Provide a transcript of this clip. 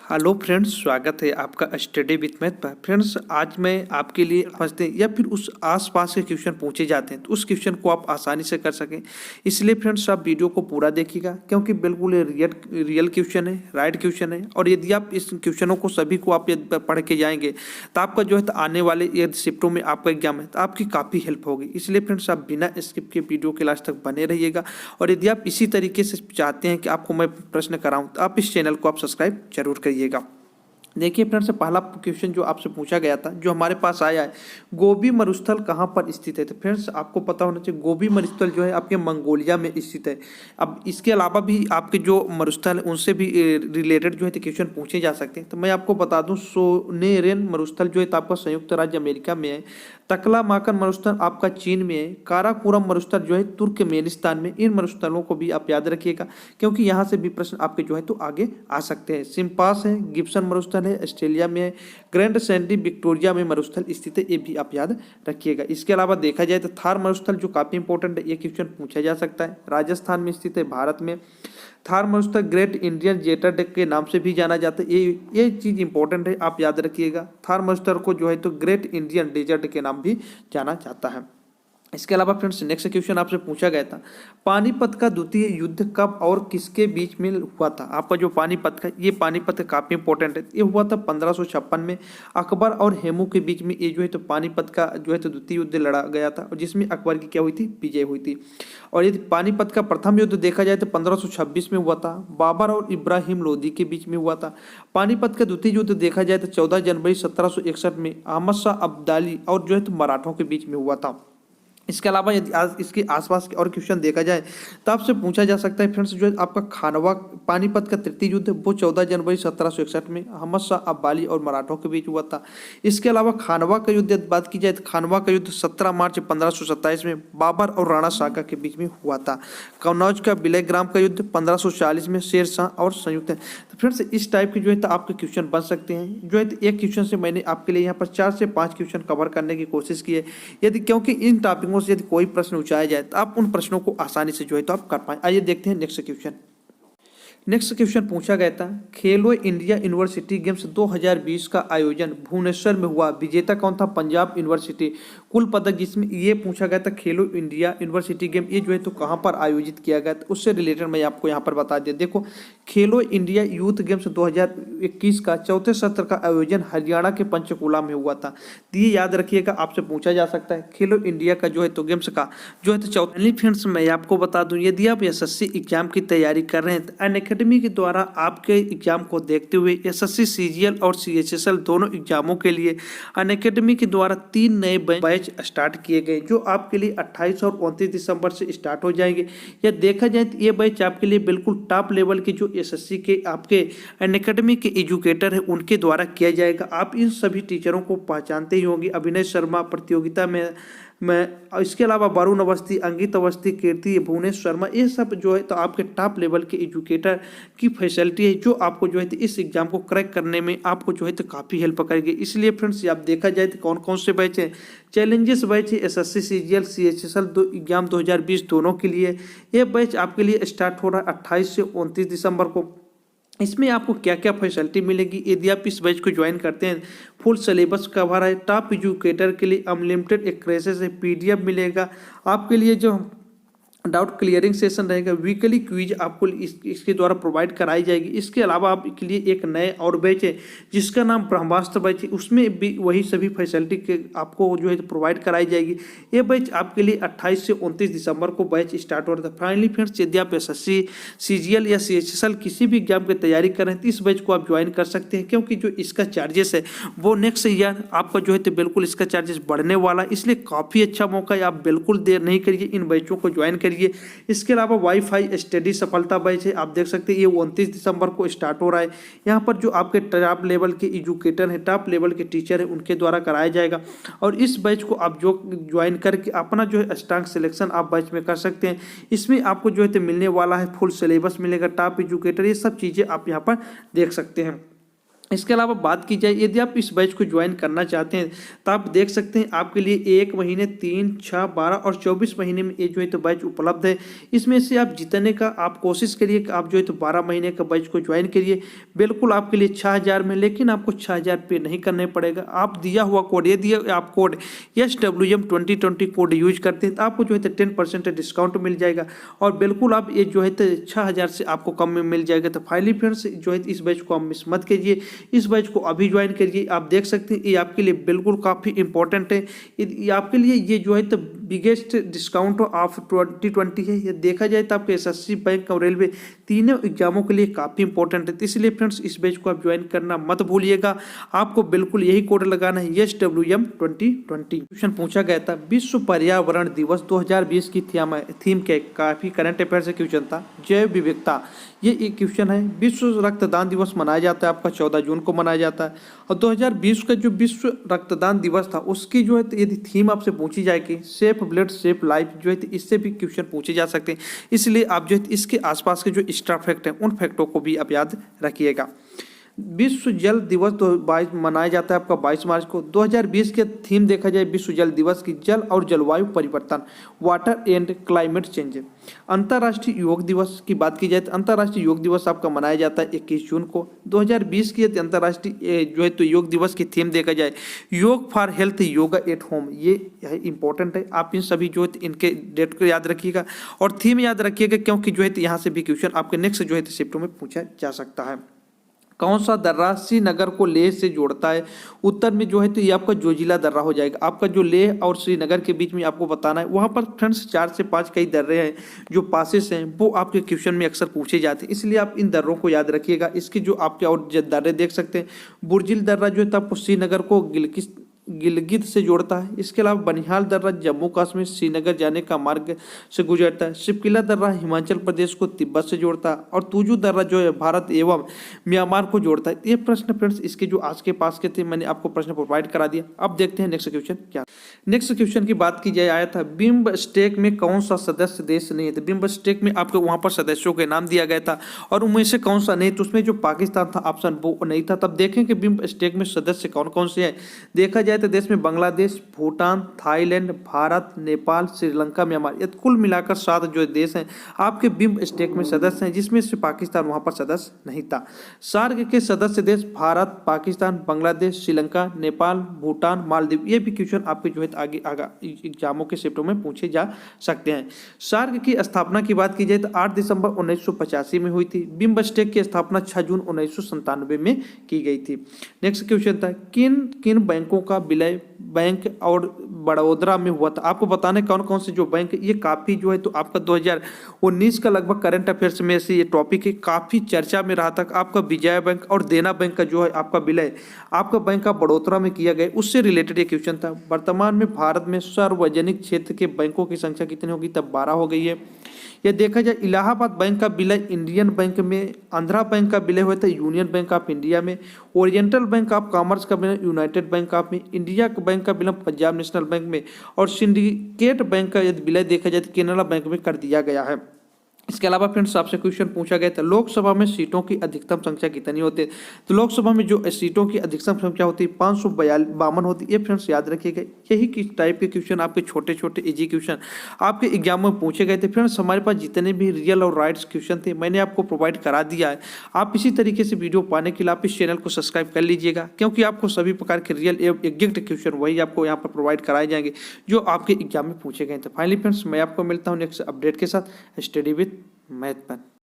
Hello friends, स्वागत है आपका स्टडी विथ मैथ पर। फ्रेंड्स, आज मैं आपके लिए फंसते या फिर उस आसपास के क्वेश्चन पूछे जाते हैं तो उस क्वेश्चन को आप आसानी से कर सकें, इसलिए फ्रेंड्स आप वीडियो को पूरा देखिएगा क्योंकि बिल्कुल ये रियल क्वेश्चन है, राइट क्वेश्चन है। और यदि आप इस क्वेश्चनों को सभी को आप यदि पढ़ के जाएंगे तो आपका जो है तो आने वाले यदि शिफ्टों में आपका एग्जाम है तो आपकी काफ़ी हेल्प होगी। इसलिए फ्रेंड्स आप बिना स्किप के वीडियो के लास्ट तक बने रहिएगा। और यदि आप इसी तरीके से चाहते हैं कि आपको मैं प्रश्न कराऊं तो आप इस चैनल को आप सब्सक्राइब जरूर करिएगा। देखिए फ्रेंड्स, पहला क्वेश्चन जो आपसे पूछा गया था, जो हमारे पास आया है, गोबी मरुस्थल कहाँ पर स्थित है। तो फ्रेंड्स आपको पता होना चाहिए गोबी मरुस्थल जो है आपके मंगोलिया में स्थित है। अब इसके अलावा भी आपके जो मरुस्थल है उनसे भी रिलेटेड जो है तो क्वेश्चन पूछे जा सकते हैं। तो मैं आपको बता दूं, सोनेरेन मरुस्थल जो है तो आपका संयुक्त राज्य अमेरिका में है। तकलामाकन मरुस्थल आपका चीन में है। काराकोरम मरुस्थल जो है तुर्कमेनिस्तान में। इन मरुस्थलों को भी आप याद रखिएगा क्योंकि यहाँ से भी प्रश्न आपके जो है तो आगे आ सकते हैं। सिम्पास है, गिब्सन मरुस्थल है, ऑस्ट्रेलिया में है। ग्रैंड सैंडी विक्टोरिया में मरुस्थल स्थित है, ये भी आप याद रखिएगा। इसके अलावा देखा जाए तो थार मरुस्थल जो काफी इंपॉर्टेंट है, ये क्वेश्चन पूछा जा सकता है। राजस्थान में स्थित है, भारत में। थार मरुस्थल ग्रेट इंडियन जेटर्ड के नाम से भी जाना जाता है। ये चीज इंपॉर्टेंट है, आप याद रखिएगा। थार मरुस्थल को जो है तो ग्रेट इंडियन डेजर्ट के नाम भी जाना जाता है। इसके अलावा फ्रेंड्स नेक्स्ट क्वेश्चन आपसे पूछा गया था, पानीपत का द्वितीय युद्ध कब और किसके बीच में हुआ था। आपका जो पानीपत का, ये पानीपत काफी इंपॉर्टेंट है। ये हुआ था 1556 में अकबर और हेमू के बीच में। ये जो है तो पानीपत का जो है तो द्वितीय युद्ध लड़ा गया था और जिसमें अकबर की क्या हुई थी, विजय हुई थी। और यदि पानीपत का प्रथम युद्ध देखा जाए तो 1526 में हुआ था, बाबर और इब्राहिम लोदी के बीच में हुआ था। पानीपत का द्वितीय युद्ध देखा जाए तो 14 जनवरी 1761 में अहमद शाह अब्दाली और जो है तो मराठों के बीच में हुआ था। इसके अलावा यदि आज इसके आसपास के और क्वेश्चन देखा जाए तो आपसे पूछा जा सकता है फ्रेंड्स, जो है आपका खानवा पानीपत का तृतीय युद्ध वो 14 जनवरी 1761 में अहमद शाह अब्दाली और मराठों के बीच हुआ था। इसके अलावा खानवा का युद्ध बात की जाए तो खानवा का युद्ध 17 मार्च 1527 में बाबर और राणा सागा के बीच में हुआ था। कन्नौज का बिलेग्राम का युद्ध 1540 में शेर शाह और संयुक्त है। तो फ्रेंड्स इस टाइप के जो है तो आपके क्वेश्चन बन सकते हैं। जो है तो एक क्वेश्चन से मैंने आपके लिए यहाँ पर 4 से 5 क्वेश्चन कवर करने की कोशिश की है। यदि क्योंकि इन टॉपिकों से यदि कोई प्रश्न उठाया जाए तो आप उन प्रश्नों को आसानी से जो है तो आप कर पाए। आइए देखते हैं नेक्स्ट क्वेश्चन। नेक्स्ट क्वेश्चन पूछा गया था, खेलो इंडिया यूनिवर्सिटी गेम्स 2020 का आयोजन भुवनेश्वर में हुआ, विजेता कौन था, पंजाब यूनिवर्सिटी। कुल पदक जिसमें ये पूछा गया था खेलो इंडिया यूनिवर्सिटी गेम, ये जो है तो कहाँ पर आयोजित किया गया था, उससे रिलेटेड मैं आपको यहाँ पर बता दिया। देखो, खेलो इंडिया यूथ गेम्स 2021 का चौथे सत्र का आयोजन हरियाणा के पंचकुला में हुआ था। तो ये याद रखिएगा, आपसे पूछा जा सकता है खेलो इंडिया का जो है तो गेम्स का जो है तो चौथे। फ्रेंड्स मैं आपको बता दूं, यदि आप एसएससी एग्जाम की तैयारी कर रहे हैं तो अनअकैडमी के द्वारा आपके एग्जाम को देखते हुए एसएससी सीजीएल और सीएचएसएल दोनों एग्जामों के लिए अनअकैडमी के द्वारा 3 नए बैच स्टार्ट किए गए, जो आपके लिए 28 और 29 दिसंबर से स्टार्ट हो जाएंगे। या देखा जाए तो ये बैच आपके लिए बिल्कुल टॉप लेवल के जो एसएससी के आपके अनअकैडमी के एजुकेटर है उनके द्वारा किया जाएगा। आप इन सभी टीचरों को पहचानते ही होंगे। अभिनय शर्मा प्रतियोगिता में इसके अलावा वरुण अवस्थी, अंकित अवस्थी, कीर्ति, भुवनेश शर्मा, ये सब जो है तो आपके टॉप लेवल के एजुकेटर की फैसिलिटी है, जो आपको जो है तो इस एग्जाम को क्रैक करने में आपको जो है तो काफ़ी हेल्प करेगी। इसलिए फ्रेंड्स आप देखा जाए तो कौन कौन से बैच हैं, चैलेंजेस बैच है एसएससी सीजीएल सीएचएसएल एग्जाम 2020 दोनों के लिए। ये बैच आपके लिए स्टार्ट हो रहा है 28 से 29 दिसंबर को। इसमें आपको क्या क्या फैसिलिटी मिलेगी यदि आप इस बैच को ज्वाइन करते हैं। फुल सिलेबस कवर है, टॉप एजुकेटर के लिए अनलिमिटेड एक्सेस है, पीडीएफ मिलेगा आपके लिए, जो डाउट क्लियरिंग सेशन रहेगा, वीकली क्विज आपको इसके द्वारा प्रोवाइड कराई जाएगी। इसके अलावा आपके लिए एक नए और बैच है जिसका नाम ब्रह्मास्त्र बैच है, उसमें भी वही सभी फैसिलिटी के आपको जो है प्रोवाइड कराई जाएगी। ये बैच आपके लिए 28 से 29 दिसंबर को बैच स्टार्ट हो रहा था। फाइनली फ्रेंड्स, यदि आप एसएससी सीजीएल या सीएचएसएल किसी भी एग्जाम की तैयारी कर रहे हैं तो इस बैच को आप ज्वाइन कर सकते हैं, क्योंकि जो इसका चार्जेस है वो नेक्स्ट ईयर आपका जो है तो बिल्कुल इसका चार्जेस बढ़ने वाला है। इसलिए काफ़ी अच्छा मौका है, आप बिल्कुल देर नहीं करिए, इन बैचों को ज्वाइन करिए। इसके अलावा वाईफाई स्टडी सफलता बैच है, आप देख सकते हैं ये 29 दिसंबर को स्टार्ट हो रहा है। यहाँ पर जो आपके टॉप लेवल के एजुकेटर हैं, टॉप लेवल के टीचर हैं, उनके द्वारा कराया जाएगा। और इस बैच को आप जो ज्वाइन करके अपना जो है स्ट्रांग सिलेक्शन आप बैच में कर सकते हैं। इसमें आपको जो है तो मिलने वाला है फुल सिलेबस मिलेगा, टॉप एजुकेटर, ये सब चीज़ें आप यहाँ पर देख सकते हैं। इसके अलावा बात की जाए यदि आप इस बैच को ज्वाइन करना चाहते हैं तो आप देख सकते हैं आपके लिए 1 महीने, 3, 6, 12 और 24 महीने में ये जो है तो बैच उपलब्ध है। इसमें से आप जितने का आप कोशिश करिए कि आप जो है तो 12 महीने का बैच को ज्वाइन करिए, बिल्कुल आपके लिए 6000 में, लेकिन आपको 6000 पे नहीं करने पड़ेगा। आप दिया हुआ कोड, ये दिया आप कोड SWM2020 कोड यूज करते हैं तो आपको जो है तो 10% डिस्काउंट मिल जाएगा और बिल्कुल आप ये जो है तो 6000 से आपको कम में मिल जाएगा। तो फाइनली फ्रेंड्स जो है इस बैच को आप मिस मत कीजिए, इस बैच को अभी ज्वाइन करिए। आप देख सकते हैं ये आपके लिए बिल्कुल काफ़ी इंपॉर्टेंट है, ये आपके लिए ये जो है तो बिगेस्ट डिस्काउंट ऑफ 2020 है। ये देखा जाए तो आपके एसएससी, बैंक और रेलवे तीनों एग्जामों के लिए काफ़ी इंपॉर्टेंट है। तो इसलिए फ्रेंड्स इस बैच को आप ज्वाइन करना मत भूलिएगा, आपको बिल्कुल यही कोड लगाना है SWM2020। क्वेश्चन पूछा गया था विश्व पर्यावरण दिवस 2020 की थीम के काफ़ी करंट अफेयर से क्वेश्चन था, जैव विविधता। ये एक क्वेश्चन है। विश्व रक्तदान दिवस मनाया जाता है आपका 14 जून को मनाया जाता है और 2020 का जो विश्व रक्तदान दिवस था उसकी जो है तो यदि थीम आपसे पूछी जाएगी सेफ ब्लड सेफ लाइफ, जो है तो इससे भी क्वेश्चन पूछे जा सकते हैं। इसलिए आप जो है इसके आसपास के जो एक्स्ट्रा फैक्ट हैं उन फैक्टों को भी आप याद रखिएगा। विश्व जल दिवस 22 मनाया जाता है आपका 22 मार्च को। 2020 के थीम देखा जाए विश्व जल दिवस की जल और जलवायु परिवर्तन, वाटर एंड क्लाइमेट चेंज। अंतर्राष्ट्रीय योग दिवस की बात की जाए तो अंतर्राष्ट्रीय योग दिवस आपका मनाया जाता है 21 जून को। 2020 की अंतर्राष्ट्रीय जो है तो योग दिवस की थीम देखा जाए योग for health, yoga at home. ये इंपॉर्टेंट है, आप इन सभी जो है इनके डेट को याद रखिएगा और थीम याद रखिएगा, क्योंकि जो है यहाँ से भी क्वेश्चन आपके नेक्स्ट जो है शिफ्टों में पूछा जा सकता है। कौन सा दर्रा श्रीनगर को लेह से जोड़ता है? उत्तर में जो है तो ये आपका जोजिला दर्रा हो जाएगा। आपका जो लेह और श्रीनगर के बीच में आपको बताना है, वहाँ पर फ्रेंड्स 4 से 5 कई दर्रे हैं जो पासेस हैं, वो आपके क्वेश्चन में अक्सर पूछे जाते हैं, इसलिए आप इन दर्रों को याद रखिएगा। इसके जो आपके और दर्रे देख सकते हैं, बुर्जिल दर्रा जो है तो आपको श्रीनगर को गिलगित से जोड़ता है। इसके अलावा बनिहाल दर्रा जम्मू कश्मीर श्रीनगर जाने का मार्ग से गुजरता है। शिपकिला दर्रा हिमाचल प्रदेश को तिब्बत से जोड़ता है और तुजू दर्रा जो है भारत एवं म्यांमार को जोड़ता है। ये प्रश्न फ्रेंड्स इसके जो आज के पास के थे मैंने आपको प्रश्न प्रोवाइड करा दिया। अब देखते हैं नेक्स्ट क्वेश्चन क्या। नेक्स्ट क्वेश्चन की बात की जाए आया था बिम्ब स्टेक में कौन सा सदस्य देश नहीं है? तो बिम्ब स्टेक में आपको वहां पर सदस्यों के नाम दिया गया था और उनमें से कौन सा नहीं, तो उसमें जो पाकिस्तान था ऑप्शन वो नहीं था। तब देखें कि बिम्ब स्टेक में सदस्य कौन कौन से हैं। देखा जाए तो देश में बांग्लादेश, भूटान, थाईलैंड, भारत, नेपाल, श्रीलंका, म्यांमार, ये कुल मिलाकर 7 जो देश हैं आपके बिम्ब स्टेक में सदस्य हैं, जिसमें से पाकिस्तान वहां पर सदस्य नहीं था। सार्क के सदस्य देश भारत, पाकिस्तान, बांग्लादेश, श्रीलंका, नेपाल, भूटान, मालदीव। ये भी क्वेश्चन आपके जो है आगे एग्जामों के शिफ्टों में पूछे जा सकते हैं। सार्क की स्थापना की बात की जाए तो 8 दिसंबर 1985 में हुई थी। बिम्ब स्टेक की स्थापना 6 जून 1997 में की गई थी। नेक्स्ट क्वेश्चन था किन किन बैंकों का विलय बैंक और बड़ौदा में हुआ था? आपको बताने कौन कौन से जो बैंक, ये काफ़ी जो है तो आपका 2019 का लगभग करंट अफेयर्स में से ये टॉपिक है, काफ़ी चर्चा में रहा था। आपका विजया बैंक और देना बैंक का जो है आपका विलय आपका बैंक का बड़ौदा में किया गया, उससे रिलेटेड ये क्वेश्चन था। वर्तमान में भारत में सार्वजनिक क्षेत्र के बैंकों की संख्या कितनी होगी? तब 12 हो गई है। यह देखा जाए इलाहाबाद बैंक का विलय इंडियन बैंक में, आंध्रा बैंक का विलय हुआ था यूनियन बैंक ऑफ इंडिया में, ओरिएंटल बैंक ऑफ कॉमर्स का विलय यूनाइटेड बैंक ऑफ में, इंडिया बैंक का विलय पंजाब नेशनल बैंक में और सिंडिकेट बैंक का यदि विलय देखा जाए तो केनरा बैंक में कर दिया गया है। इसके अलावा फ्रेंड्स आपसे क्वेश्चन पूछा गया था लोकसभा में सीटों की अधिकतम संख्या कितनी होती है? तो लोकसभा में जो सीटों की अधिकतम संख्या होती है 552 होती है। ये फ्रेंड्स याद रखिएगा, यही किस टाइप के क्वेश्चन आपके छोटे छोटे इजी क्वेश्चन आपके एग्जाम में पूछे गए थे। फ्रेंड्स हमारे पास जितने भी रियल और राइट्स क्वेश्चन थे मैंने आपको प्रोवाइड करा दिया है। आप इसी तरीके से वीडियो पाने के लिए आप इस चैनल को सब्सक्राइब कर लीजिएगा, क्योंकि आपको सभी प्रकार के रियल एवं एग्जैक्ट क्वेश्चन वही आपको यहाँ पर प्रोवाइड कराए जाएंगे जो आपके एग्जाम में पूछे गए थे। फाइनली फ्रेंड्स मैं आपको मिलता हूँ नेक्स्ट अपडेट के साथ। Study with math man.